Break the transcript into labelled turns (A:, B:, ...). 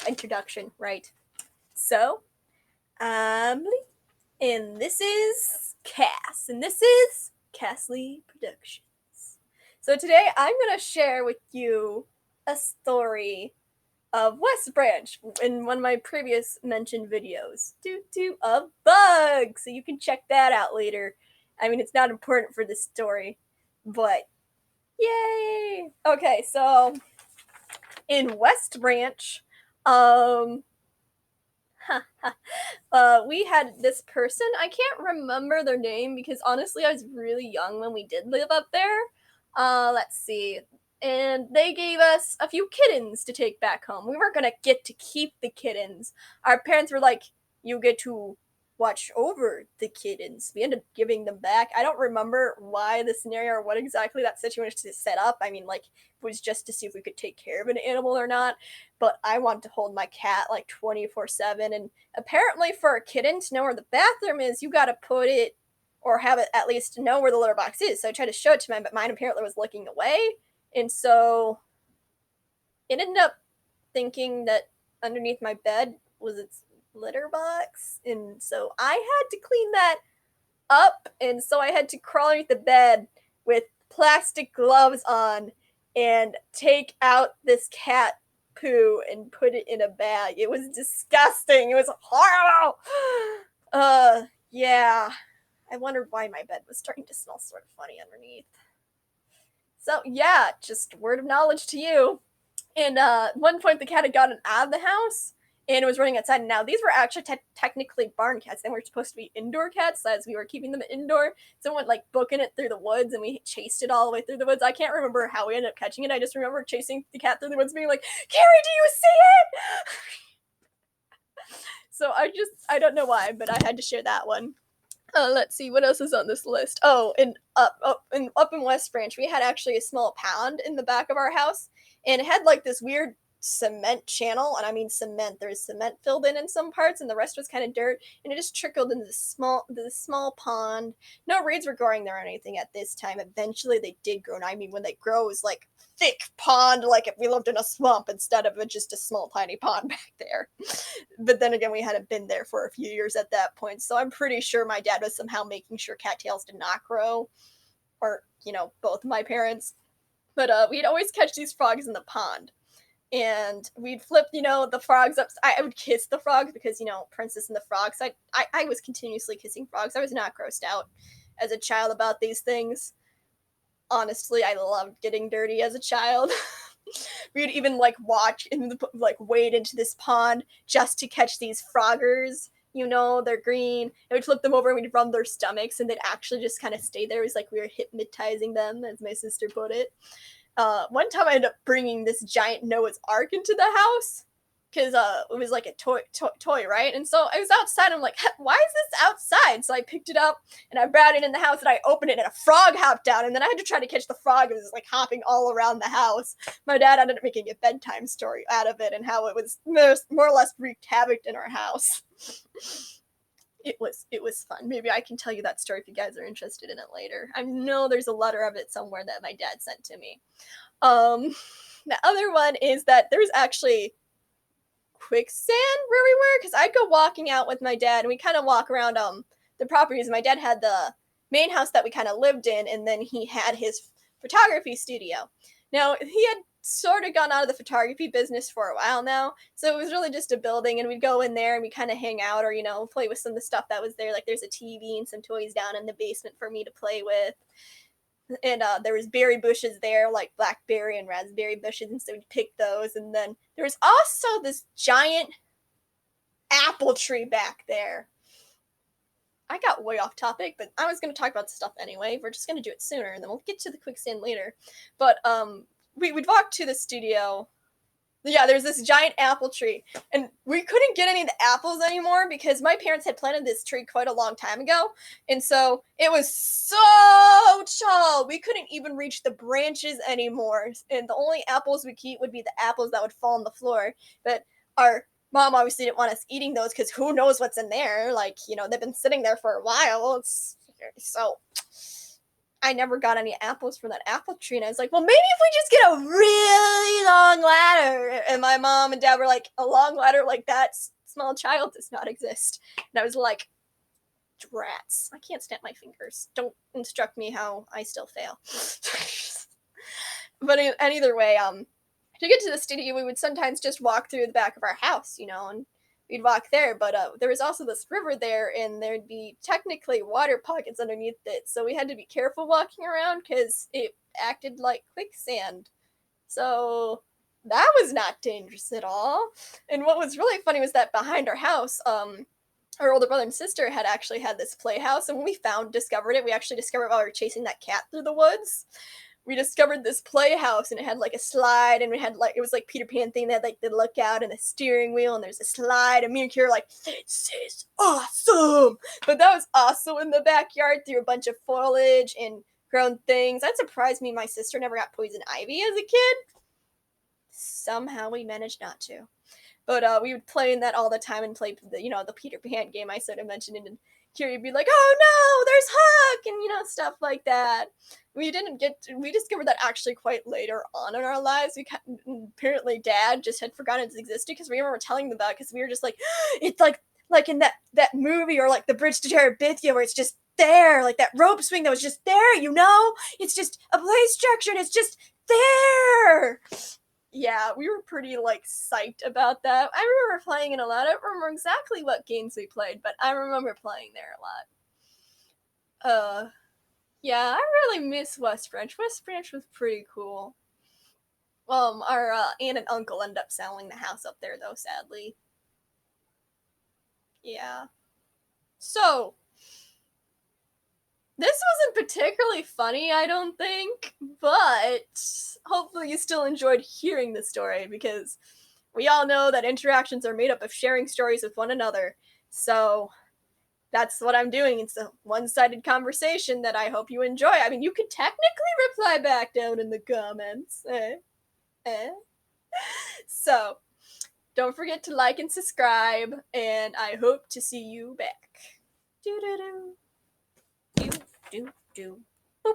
A: Introduction, right. So, I'm Lee, and this is Cass, and this is Cassley Productions. So today I'm going to share with you a story of West Branch in one of my previous mentioned videos, due to a bug, so you can check that out later. I mean, it's not important for this story, but yay! Okay, so in West Branch, we had this person. I can't remember their name because honestly, I was really young when we did live up there. Let's see. And they gave us a few kittens to take back home. We weren't gonna get to keep the kittens. Our parents were like, you get to watch over the kittens. We ended up giving them back. I don't remember why the scenario or what exactly that situation was set up. I mean, like, it was just to see if we could take care of an animal or not. But I wanted to hold my cat like 24/7, and apparently for a kitten to know where the bathroom is, you gotta put it or have it at least know where the litter box is. So I tried to show it to mine, but mine apparently was looking away. And so it ended up thinking that underneath my bed was its litter box. And so I had to clean that up. And so I had to crawl underneath the bed with plastic gloves on and take out this cat poo and put it in a bag. It was disgusting. It was horrible. Yeah. I wondered why my bed was starting to smell sort of funny underneath. So yeah, just word of knowledge to you. And at one point the cat had gotten out of the house and it was running outside. Now these were actually technically barn cats. They were supposed to be indoor cats as we were keeping them indoor. So we went like booking it through the woods and we chased it all the way through the woods. I can't remember how we ended up catching it. I just remember chasing the cat through the woods being like, Carrie, do you see it? So I don't know why, but I had to share that one. Let's see what else is on this list. Oh, and up in West Branch, we had actually a small pond in the back of our house, and it had like this weird cement channel, and I mean cement. There was cement filled in some parts, and the rest was kind of dirt, and it just trickled into this small pond. No reeds were growing there or anything at this time. Eventually, they did grow, and I mean when they grow, it's like thick pond, like if we lived in a swamp instead of just a small tiny pond back there. But then again, we hadn't been there for a few years at that point, so I'm pretty sure my dad was somehow making sure cattails did not grow, or both my parents. But we'd always catch these frogs in the pond, and we'd flip the frogs up. I would kiss the frogs because Princess and the Frog. So I was continuously kissing frogs. I was not grossed out as a child about these things. Honestly, I loved getting dirty as a child. We'd even watch and wade into this pond just to catch these froggers. They're green. And we'd flip them over and we'd rub their stomachs, and they'd actually just kind of stay there. It was like we were hypnotizing them, as my sister put it. One time I ended up bringing this giant Noah's Ark into the house because it was like a toy, right? And so I was outside. I'm like, why is this outside? So I picked it up and I brought it in the house and I opened it and a frog hopped down. And then I had to try to catch the frog. It was like hopping all around the house. My dad ended up making a bedtime story out of it and how it was more or less wreaked havoc in our house. It was fun. Maybe I can tell you that story if you guys are interested in it later. I know there's a letter of it somewhere that my dad sent to me. The other one is that there's actually quicksand where we were, because I'd go walking out with my dad and we kind of walk around the properties. My dad had the main house that we kind of lived in, and then he had his photography studio. Now he had sort of gone out of the photography business for a while now, so it was really just a building, and we'd go in there and we kind of hang out or play with some of the stuff that was there. Like there's a TV and some toys down in the basement for me to play with. And there was berry bushes there, like blackberry and raspberry bushes, and so we'd pick those. And then there was also this giant apple tree back there. I got way off topic, but I was going to talk about the stuff anyway. We're just going to do it sooner, and then we'll get to the quicksand later. But we'd walk to the studio. Yeah, there's this giant apple tree, and we couldn't get any of the apples anymore because my parents had planted this tree quite a long time ago, and so it was so tall we couldn't even reach the branches anymore, and the only apples we could eat would be the apples that would fall on the floor. But our mom obviously didn't want us eating those because who knows what's in there. They've been sitting there for a while. So I never got any apples from that apple tree, and I was like, well, maybe if we just get a really long ladder And my mom and dad were like, a long ladder like that small child does not exist. And I was like, drats. I can't snap my fingers. Don't instruct me how I still fail. But in either way, to get to the studio, we would sometimes just walk through the back of our house, and we'd walk there. But there was also this river there, and there'd be technically water pockets underneath it, so we had to be careful walking around because it acted like quicksand. So that was not dangerous at all. And what was really funny was that behind our house, our older brother and sister had actually had this playhouse, and when we discovered it, we actually discovered while we were chasing that cat through the woods. We discovered this playhouse, and it had like a slide, and it was like Peter Pan thing. They had like the lookout and the steering wheel, and there's a slide, and me and Kira were like, this is awesome. But that was also in the backyard through a bunch of foliage and grown things. That surprised me. My sister never got poison ivy as a kid. Somehow we managed not to. But we would play in that all the time and play the Peter Pan game I sort of mentioned, and Kiri would be like, oh no, there's Huck, and stuff like that. We discovered that actually quite later on in our lives. Apparently Dad just had forgotten it existed because we remember telling them about it because we were just like, it's like in that movie or like the Bridge to Terabithia where it's just there, like that rope swing that was just there, it's just a play structure and it's just there. Yeah, we were pretty, psyched about that. I remember playing it a lot. I don't remember exactly what games we played, but I remember playing there a lot. Yeah, I really miss West Branch. West Branch was pretty cool. Our aunt and uncle ended up selling the house up there, though, sadly. Yeah. So, this wasn't particularly funny, I don't think, but hopefully you still enjoyed hearing the story because we all know that interactions are made up of sharing stories with one another. So that's what I'm doing. It's a one-sided conversation that I hope you enjoy. I mean, you could technically reply back down in the comments. So don't forget to like and subscribe, and I hope to see you back. Do do do do do do. Boop.